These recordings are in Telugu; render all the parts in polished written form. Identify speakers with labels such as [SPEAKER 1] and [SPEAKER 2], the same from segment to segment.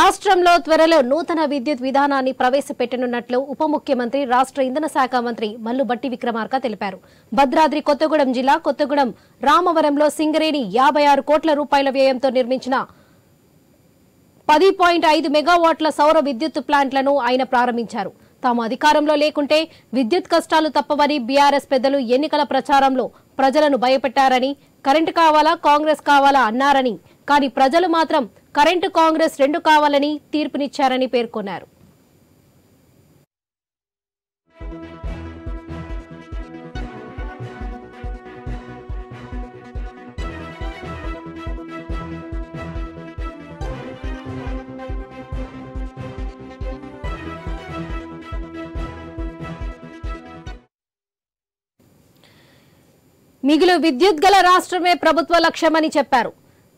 [SPEAKER 1] రాష్ట్రంలో త్వరలో నూతన విద్యుత్ విధానాన్ని ప్రవేశపెట్టనున్నట్లు ఉప ముఖ్యమంత్రి రాష్ట్ర ఇంధన శాఖ మంత్రి మల్లు భట్టి విక్రమార్క తెలిపారు. భద్రాద్రి కొత్తగూడెం జిల్లా కొత్తగూడెం రామవరంలో సింగరేణి 56 కోట్ల రూపాయల వ్యయంతో నిర్మించిన 10.5 మెగావాట్ల సౌర విద్యుత్ ప్లాంట్లను ఆయన ప్రారంభించారు. తాము అధికారంలో లేకుంటే విద్యుత్ కష్టాలు తప్పవని బీఆర్ఎస్ పెద్దలు ఎన్నికల ప్రచారంలో ప్రజలను భయపెట్టారని, కరెంటు కావాలా కాంగ్రెస్ కావాలా అన్నారని, కానీ ప్రజలు మాత్రం కరెంటు కాంగ్రెస్ రెండు కావాలని తీర్పునిచ్చారని పేర్కొన్నారు. మిగులు విద్యుత్ గల రాష్ట్రమే ప్రభుత్వ లక్ష్యమని చెప్పారు.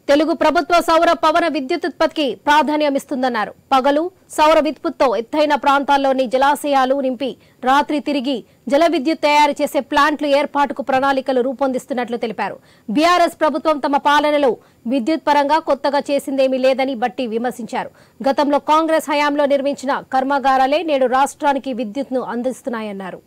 [SPEAKER 1] తెలుగు ప్రభుత్వ సౌర పవన విద్యుత్ ఉత్పత్తికి ప్రాధాన్యమిస్తుందన్నారు. పగలు సౌర విద్యుత్తో ఎత్తైన ప్రాంతాల్లోని జలాశయాలు నింపి రాత్రి తిరిగి జల విద్యుత్ తయారు చేసే ప్లాంట్లు ఏర్పాటుకు ప్రణాళికలు రూపొందిస్తున్నట్లు తెలిపారు. బీఆర్ఎస్ ప్రభుత్వం తమ పాలనలో విద్యుత్ పరంగా కొత్తగా చేసిందేమీ లేదని భట్టి విమర్శించారు. గతంలో కాంగ్రెస్ హయాంలో నిర్మించిన కర్మాగారాలే నేడు రాష్ట్రానికి విద్యుత్ను అందిస్తున్నాయన్నారు.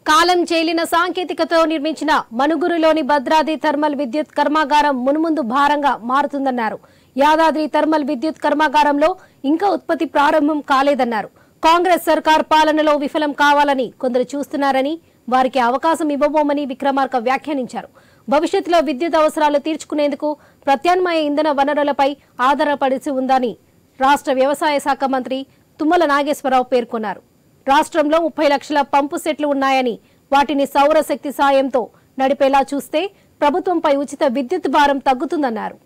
[SPEAKER 1] కాలం చేలిన సాంకేతికతో నిర్మించిన మనుగురులోని భద్రాద్రి థర్మల్ విద్యుత్ కర్మాగారం మున్ముందు భారంగా మారుతుందన్నారు. యాదాద్రి థర్మల్ విద్యుత్ కర్మాగారంలో ఇంకా ఉత్పత్తి ప్రారంభం కాలేదన్నారు. కాంగ్రెస్ సర్కార్ పాలనలో విఫలం కావాలని కొందరు చూస్తున్నారని, వారికి అవకాశం ఇవ్వబోమని విక్రమార్క వ్యాఖ్యానించారు. భవిష్యత్తులో విద్యుత్ అవసరాలు తీర్చుకునేందుకు ప్రత్యామ్నాయ ఇంధన వనరులపై ఆధారపడిసి ఉందని రాష్ట్ర వ్యవసాయ శాఖ మంత్రి తుమ్మల నాగేశ్వరరావు పేర్కొన్నారు. రాష్ట్రంలో 30 లక్షల పంపు సెట్లు ఉన్నాయని, వాటిని సౌరశక్తి సాయంతో నడిపేలా చూస్తే ప్రభుత్వంపై ఉచిత విద్యుత్ భారం తగ్గుతుందన్నారు.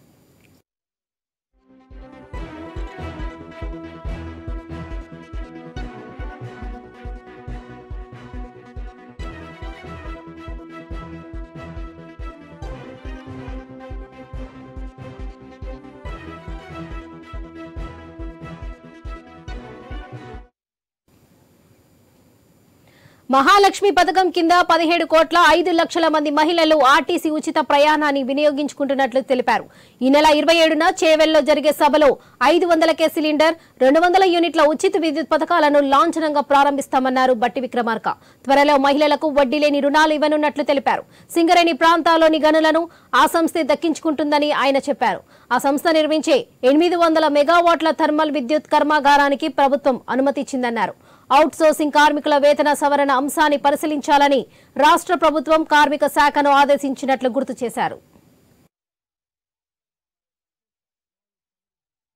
[SPEAKER 1] మహాలక్ష్మి పథకం కింద 17 కోట్ల 5 లక్షల మంది మహిళలు ఆర్టీసీ ఉచిత ప్రయాణాన్ని వినియోగించుకుంటున్నట్లు తెలిపారు. ఈ నెల 27న చేవెల్లో జరిగే సభలో 500కే సిలిండర్, 200 యూనిట్ల ఉచిత విద్యుత్ పథకాలను లాంఛనంగా ప్రారంభిస్తామన్నారు భట్టి విక్రమార్క. త్వరలో మహిళలకు వడ్డీ లేని రుణాలు ఇవ్వనున్నట్లు తెలిపారు. సింగరేణి ప్రాంతాల్లోని గనులను ఆ సంస్థే దక్కించుకుంటుందని ఆయన చెప్పారు. ఆ సంస్థ నిర్మించే 800 మెగావాట్ల థర్మల్ విద్యుత్ కర్మాగారానికి ప్రభుత్వం అనుమతిచ్చిందన్నారు. అవుట్ సోర్సింగ్ కార్మికుల వేతన సవరణ అంశాన్ని పరిశీలించాలని రాష్ట్ర ప్రభుత్వం కార్మిక శాఖను ఆదేశించినట్లు గుర్తు చేశారు.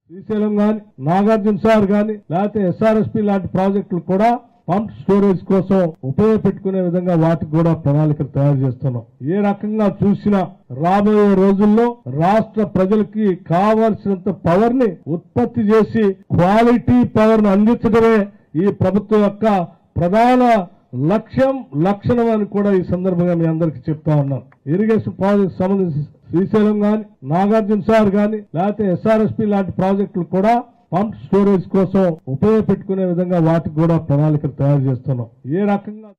[SPEAKER 2] శ్రీశైలం గాని, నాగార్జున సార్ గాని, లేకపోతే ఎస్ఆర్ఎస్పీ లాంటి ప్రాజెక్టులు కూడా పంప్ స్టోరేజ్ కోసం ఉపయోగపెట్టుకునే విధంగా వాటికి కూడా ప్రణాళికలు తయారు చేస్తున్నాం. ఏ రకంగా చూసినా రాబోయే రోజుల్లో రాష్ట్ర ప్రజలకి కావాల్సినంత పవర్ ని ఉత్పత్తి చేసి క్వాలిటీ పవర్ ను అందించడమే ఈ ప్రభుత్వం యొక్క ప్రధాన లక్షణం అని కూడా ఈ సందర్భంగా మీ అందరికీ చెప్తా ఉన్నాం. ఇరిగేషన్ ప్రాజెక్ట్ సంబంధించి శ్రీశైలం గాని, నాగార్జున సార్ గాని, లేకపోతే ఎస్ఆర్ఎస్పీ లాంటి ప్రాజెక్టులు కూడా పంప్ స్టోరేజ్ కోసం ఉపయోగపెట్టుకునే విధంగా వాటికి కూడా ప్రణాళికలు తయారు చేస్తున్నాం. ఏ రకంగా